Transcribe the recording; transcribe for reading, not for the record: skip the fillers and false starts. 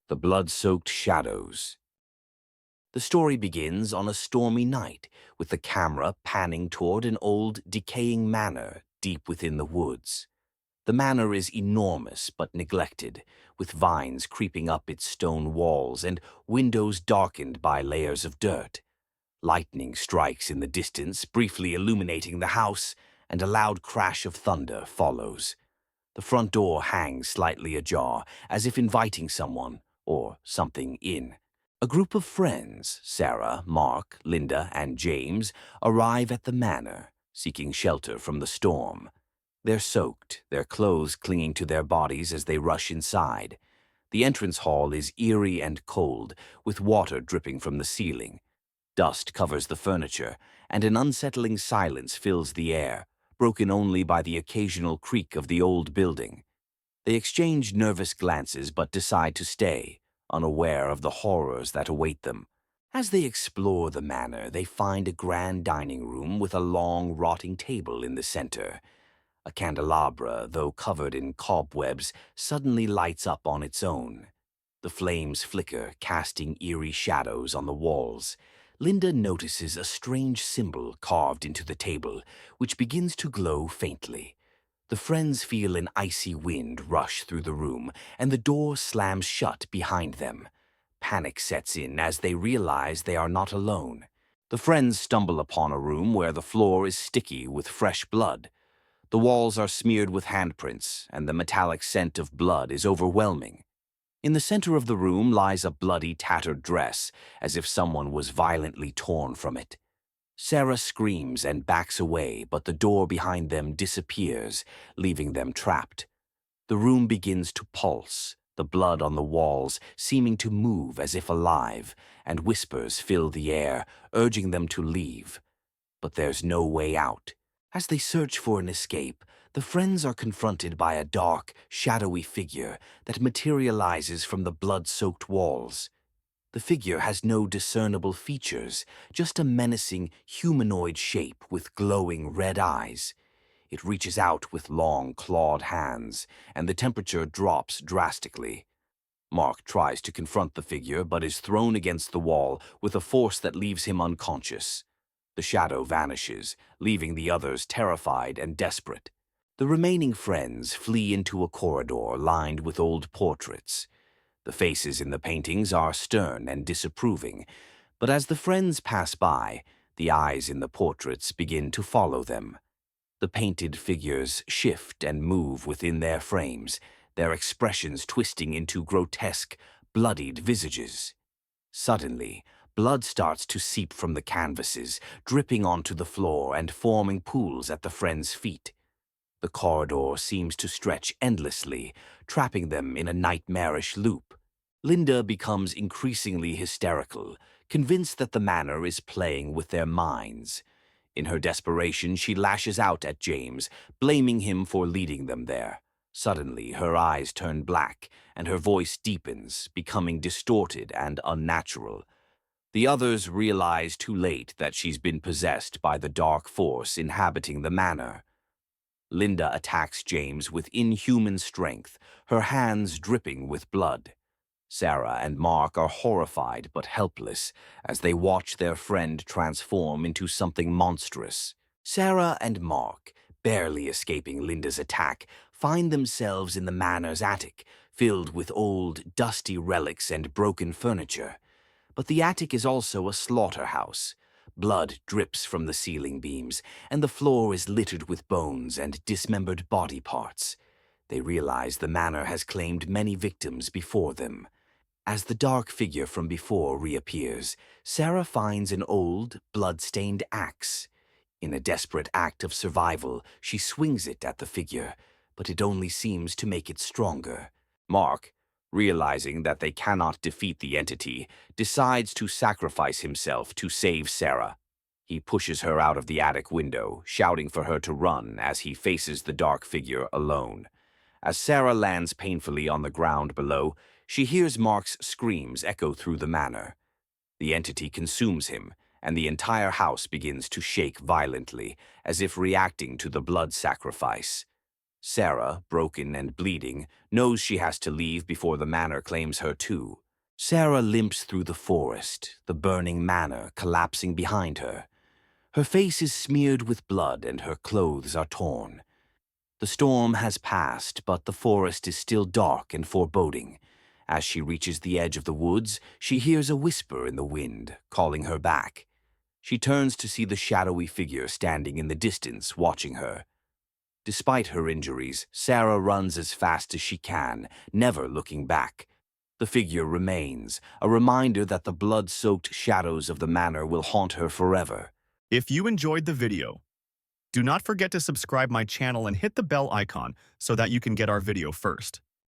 The blood-soaked shadows. The story begins on a stormy night, with the camera panning toward an old, decaying manor deep within the woods. The manor is enormous but neglected, with vines creeping up its stone walls and windows darkened by layers of dirt. Lightning strikes in the distance, briefly illuminating the house, and a loud crash of thunder follows. The front door hangs slightly ajar, as if inviting someone or something in. A group of friends, Sarah, Mark, Linda, and James, arrive at the manor, seeking shelter from the storm. They're soaked, their clothes clinging to their bodies as they rush inside. The entrance hall is eerie and cold, with water dripping from the ceiling. Dust covers the furniture, and an unsettling silence fills the air, broken only by the occasional creak of the old building. They exchange nervous glances but decide to stay, unaware of the horrors that await them. As they explore the manor, they find a grand dining room with a long, rotting table in the center. A candelabra, though covered in cobwebs, suddenly lights up on its own. The flames flicker, casting eerie shadows on the walls. Linda notices a strange symbol carved into the table, which begins to glow faintly. The friends feel an icy wind rush through the room, and the door slams shut behind them. Panic sets in as they realize they are not alone. The friends stumble upon a room where the floor is sticky with fresh blood. The walls are smeared with handprints, and the metallic scent of blood is overwhelming. In the center of the room lies a bloody, tattered dress, as if someone was violently torn from it. Sarah screams and backs away, but the door behind them disappears, leaving them trapped. The room begins to pulse, the blood on the walls seeming to move as if alive, and whispers fill the air, urging them to leave. But there's no way out. As they search for an escape, the friends are confronted by a dark, shadowy figure that materializes from the blood-soaked walls. The figure has no discernible features, just a menacing, humanoid shape with glowing red eyes. It reaches out with long, clawed hands, and the temperature drops drastically. Mark tries to confront the figure but is thrown against the wall with a force that leaves him unconscious. The shadow vanishes, leaving the others terrified and desperate. The remaining friends flee into a corridor lined with old portraits. The faces in the paintings are stern and disapproving, but as the friends pass by, the eyes in the portraits begin to follow them. The painted figures shift and move within their frames, their expressions twisting into grotesque, bloodied visages. Suddenly, blood starts to seep from the canvases, dripping onto the floor and forming pools at the friends' feet. The corridor seems to stretch endlessly, trapping them in a nightmarish loop. Linda becomes increasingly hysterical, convinced that the manor is playing with their minds. In her desperation, she lashes out at James, blaming him for leading them there. Suddenly, her eyes turn black, and her voice deepens, becoming distorted and unnatural. The others realize too late that she's been possessed by the dark force inhabiting the manor. Linda attacks James with inhuman strength, her hands dripping with blood. Sarah and Mark are horrified but helpless as they watch their friend transform into something monstrous. Sarah and Mark, barely escaping Linda's attack, find themselves in the manor's attic, filled with old, dusty relics and broken furniture. But the attic is also a slaughterhouse. Blood drips from the ceiling beams, and the floor is littered with bones and dismembered body parts. They realize the manor has claimed many victims before them. As the dark figure from before reappears, Sarah finds an old, blood-stained axe. In a desperate act of survival, she swings it at the figure, but it only seems to make it stronger. Mark, realizing that they cannot defeat the entity, decides to sacrifice himself to save Sarah. He pushes her out of the attic window, shouting for her to run as he faces the dark figure alone. As Sarah lands painfully on the ground below, she hears Mark's screams echo through the manor. The entity consumes him, and the entire house begins to shake violently, as if reacting to the blood sacrifice. Sarah, broken and bleeding, knows she has to leave before the manor claims her too. Sarah limps through the forest, the burning manor collapsing behind her. Her face is smeared with blood and her clothes are torn. The storm has passed, but the forest is still dark and foreboding. As she reaches the edge of the woods, she hears a whisper in the wind, calling her back. She turns to see the shadowy figure standing in the distance, watching her. Despite her injuries, Sarah runs as fast as she can, never looking back. The figure remains, a reminder that the blood-soaked shadows of the manor will haunt her forever. If you enjoyed the video, do not forget to subscribe my channel and hit the bell icon so that you can get our video first.